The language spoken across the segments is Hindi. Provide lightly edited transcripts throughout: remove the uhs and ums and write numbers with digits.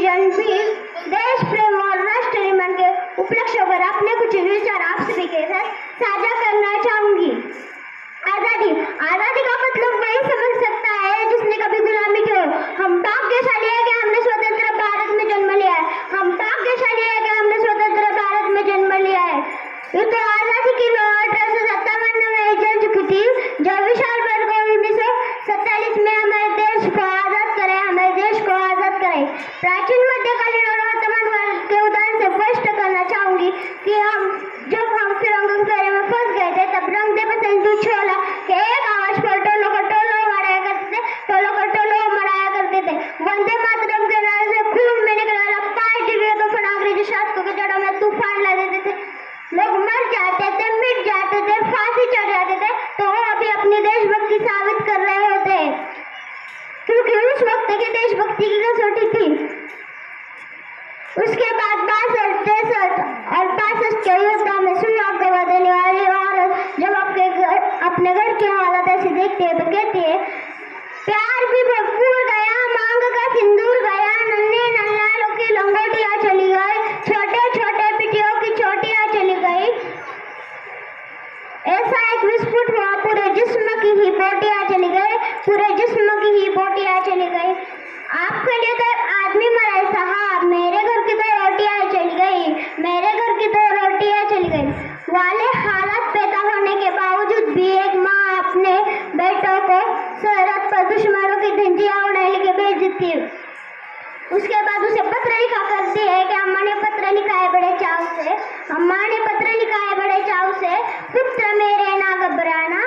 रणवीर देश प्रेम और राष्ट्र निर्माण के उपलक्ष्यों पर अपने कुछ विचार आप सभी के साथ साझा करना चाहूंगी। आजादी आजादी का मतलब वही समझ सकता है जिसने कभी गुलामी की हो। हम भाग्यशाली है कि हमने स्वतंत्र भारत में जन्म लिया है। हम भाग्यशाली है कि हमने स्वतंत्र भारत में जन्म लिया है। ये तो आजादी की लहर 1857 में जल चुकी थी, जब विशाल वर्ग 1947 में हमारे देश को आजाद करे, हमारे देश को आजाद करे। प्राचीन मध्यकालीन और वर्तमान भारत के उदाहरण से स्पष्ट करना चाहूंगी कि जब हम फिरंग के फेरे में फंस गए थे, तब रंग दे बसंत छोला के एक आवाज पर टोलो को टोलो मराया करते थे, टोलो को टोलो मराया करते थे। वंदे मातरम के नारे से खून में निकल वाला 5 डिग्री तो अंग्रेजी शासकों के जड़ों में तूफान ला देते थे। लोग मर जाते थे, मिट जाते थे, फांसी चढ़ जाते थे, तो वो अभी अपनी देशभक्ति साबित कर रहे होते, क्योंकि उस वक्त की देशभक्ति की कसौटी थी। उसके बाद 62, 63 और 65 के युद्ध में सुलह गवा देने वाली औरत जब अपने घर के हालात ऐसे देखती है तो कहती है, प्यार भी भरपूर गया, मांग का सिंदूर गया, नन्हे नन्हालों की लंगोटियां चली गई, छोटे छोटे पिटियों की चोटियां चली गई। ऐसा एक विस्फोट हुआ, पूरे जिस्म की ही बोटियां चली गई, पूरे जिस्म की ही बोटियां चली गई। आपके लिए तो आदमी मरा साहब, मेरे घर की तो रोटियां चली गई, मेरे घर की तो रोटियां चली गई वाले हालात पैदा होने के बावजूद भी एक माँ अपने बेटों को सरहद पर दुश्मनों की धंजियां उड़ाने के भेज देती है। उसके बाद उसे पत्र लिखा करती है कि अम्मा ने पत्र लिखा है बड़े चाव से, अम्मा ने पत्र लिखा है बड़े चाव से, पुत्र मेरे ना घबराना,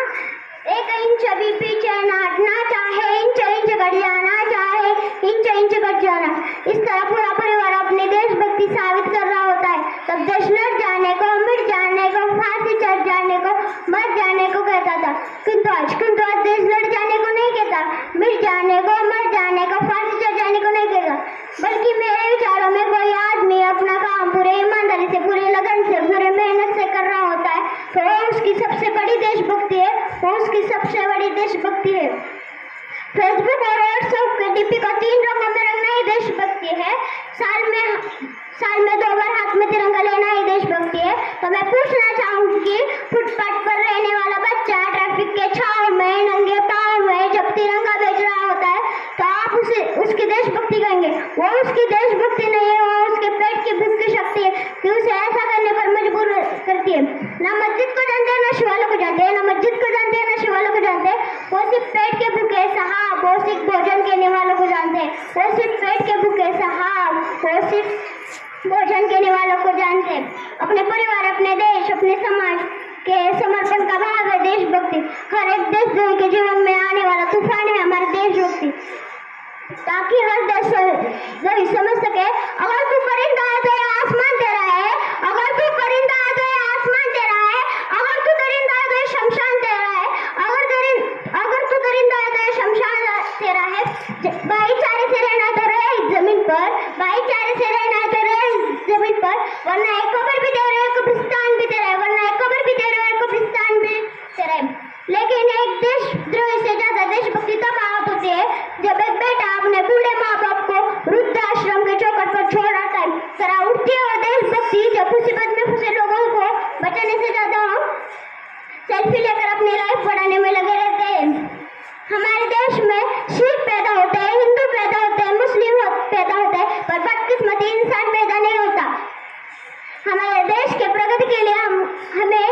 1 इंच भी पीछे ना हटना, चाहे इंच इंच कट जाना, चाहे इंच इंच कट जाना। इस तरह पूरा परिवार अपनी देशभक्ति साबित कर रहा होता है। तब देश लड़ जाने को, मिट जाने को, फांसी चढ़ जाने को, मर जाने को कहता था, किंतु आज देश लड़ जाने को नहीं कहता, मिट जाने को, मर जाने को, फांसी चढ़ जाने को नहीं कहता, बल्कि मेरे विचारों में कोई आदमी अपना काम पूरे ईमानदारी से, पूरे लगन से, पूरे मेहनत से कर रहा होता है तो वो उसकी सबसे बड़ी देशभक्ति है, वो उसकी सबसे बड़ी देशभक्ति है। फेसबुक और व्हाट्सएप के डीपी को 3 रंगों में रंगना ही देशभक्ति है। साल में 2 बार हाथ में तिरंगा लेना ही देशभक्ति है। तो मैं पूछना चाहूंगी, फुटपाथ पर रहने वाला बच्चा ट्रैफिक के छाव में नंगे पांव में जब तिरंगा बेच रहा होता है तो आप उसकी देशभक्ति कहेंगे? वो उसकी देशभक्ति नहीं है, वो उसके पेट की भूख की शक्ति है कि उसे ऐसा करने पर मजबूर करती है। ना मस्जिद को जानते हैं, ना शिवालय को जानते हैं, ना मस्जिद को जानते हैं, ना शिवालय को जानते हैं, वो सिर्फ पेट के भूखे साहब, वो सिर्फ भोजन करने वालों को जानते हैं, वो सिर्फ पेट के भूखे साहब, वो सिर्फ भोजन करने वालों को जानते हैं। अपने परिवार, अपने देश, अपने समाज के समर्पण का भाव है देशभक्ति। हर एक देशद्रोही के जीवन में आने वाला तूफान है हमारी देशभक्ति, ताकि हर देशद्रोही समझ सके, अगर तू परिंदा है तो ये आसमान तेरा है, अगर तू परिंदा है तो ये आसमान तेरा है, अगर तू दरिंदा है तो ये शमशान तेरा है, अगर तू दरिंदा है तो ये शमशान तेरा है। भाईचारे से रहना तो रहे इस जमीन पर, भाईचारे से रहना तो रहे इस जमीन पर, वरना एक कब्र भी तेरा है, कब्रिस्तान भी तेरा है, वरना एक कब्र भी तेरा है, कब्रिस्तान भी तेरा है। लेकिन एक देशद्रोही से ज्यादा देशभक्ति तब आहत होती है जब एक बेटा अपने बूढ़े माँ बाप को वृद्धाश्रम के चौखट पर छोड़ आता है। जरा उठती है वो देशभक्ति जब मुसीबत में फंसे लोगों को बचाने से ज्यादा हम सेल्फी लेकर अपनी लाइफ बढ़ाने में लगे रहते हैं। हमारे देश में सिख पैदा होते हैं, हिंदू पैदा होते हैं, मुस्लिम पैदा होते हैं, पर बदकिस्मती इंसान पैदा नहीं होता। हमारे देश के प्रगति के लिए हमें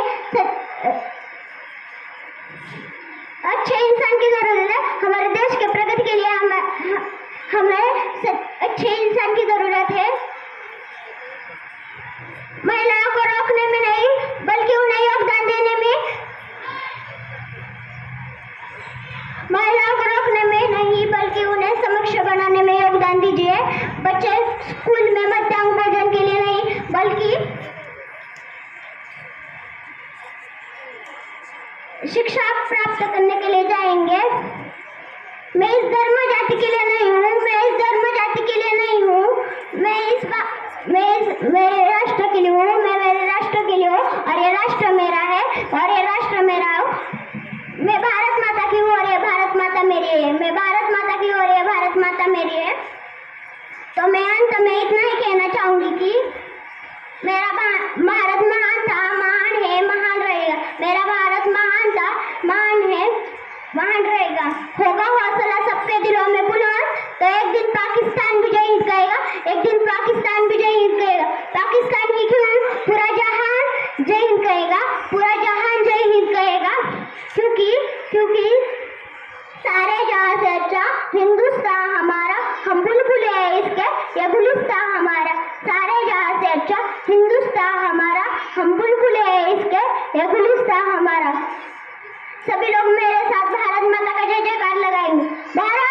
अच्छे इंसान की जरूरत है। हमारे देश के प्रगति के लिए हमें अच्छे इंसान की जरूरत है। महिलाओं को रोकने में नहीं, बल्कि उन्हें योगदान देने में, महिलाओं को रोकने में नहीं बल्कि उन्हें सक्षम बनाने में योगदान दीजिए। बच्चे स्कूल में मध्याह्न भोजन के लिए नहीं बल्कि शिक्षा प्राप्त करने के लिए जाएंगे। मैं इस धर्म जाति के लिए नहीं हूँ, मैं इस धर्म जाति के लिए नहीं हूँ, मैं राष्ट्र के लिए हूँ, मैं मेरे राष्ट्र के लिए हूँ और ये राष्ट्र मेरा है और ये राष्ट्र मेरा हो। मैं भारत माता की हूँ और ये भारत माता मेरी है, मैं भारत माता की हूँ और ये भारत माता मेरी है। तो मैं अंत में चाहूंगी कि मेरा भारत महान था, महान है, महान रहेगा। मेरा भारत महान था, महान है, महान रहेगा। होगा हौसला सबके दिलों में बुलंद, तो एक दिन पाकिस्तान विजय हिंद कहेगा, एक दिन पाकिस्तान विजय हिंद कहेगा। पाकिस्तान ही क्यों, पूरा जहान जय हिंद कहेगा, पूरा जहान जय हिंद कहेगा। क्योंकि सारे जहां से अच्छा हिंदुस्तान हमारा, हम बुलबुल है इसके, ये गुलिस्तान हमारा। सारे जहां से अच्छा हिंदुस्तान हमारा, हम बुलबुल है इसके, ये गुलिस्तान हमारा। सभी लोग मेरे साथ भारत माता का जय जयकार लगाएंगे। भारत